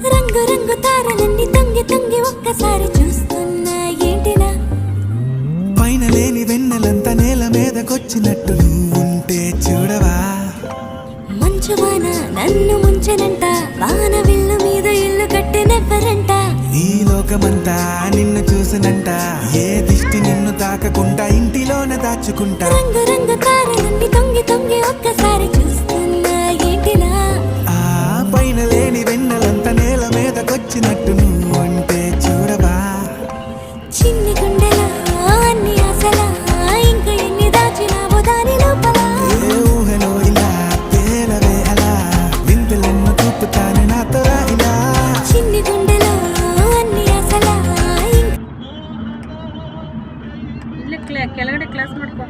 రంగు రంగు తారలన్నీ తొంగి తొంగి ఒక్కసారి చూస్తున్నా ఏంటిలా పైన లేని వెన్నెలంతా నేల మీదకొచ్చినట్టు నువ్వుంటే చూడవా మంచువాన నన్ను ముంచెనంట వాన విల్లు మీద ఇల్లు కట్టినెవ్వరంట ఈ లోకమంతా నిన్ను చూసినంట ఏ దిష్టి నిన్ను తాకకుండా ఇంటిలోన దాచుకుంటా రంగు రంగు తారలన్నీ తొంగి తొంగి ఒక్కసారి చూస్తున్నా ఏంటిలా ఆ పైన లేని వెన్నెలంతా నేల మీదకొచ్చినట్టు నువ్వుంటే చూడవా చిన్ని గుండెలా అన్ని ఆశలా ఇంకా ఎన్ని దాచినావో దాని లోపల ఏ ఊహలో ఇలా తేలవే అలా విందులెన్ను చూపుతాను నాతో రా ఇలా చిన్ని గుండెలో అన్ని ఆశలా ಕೆಳಗಡೆ ಕ್ಲಾಸ್ ಮಾಡ್ಕೊ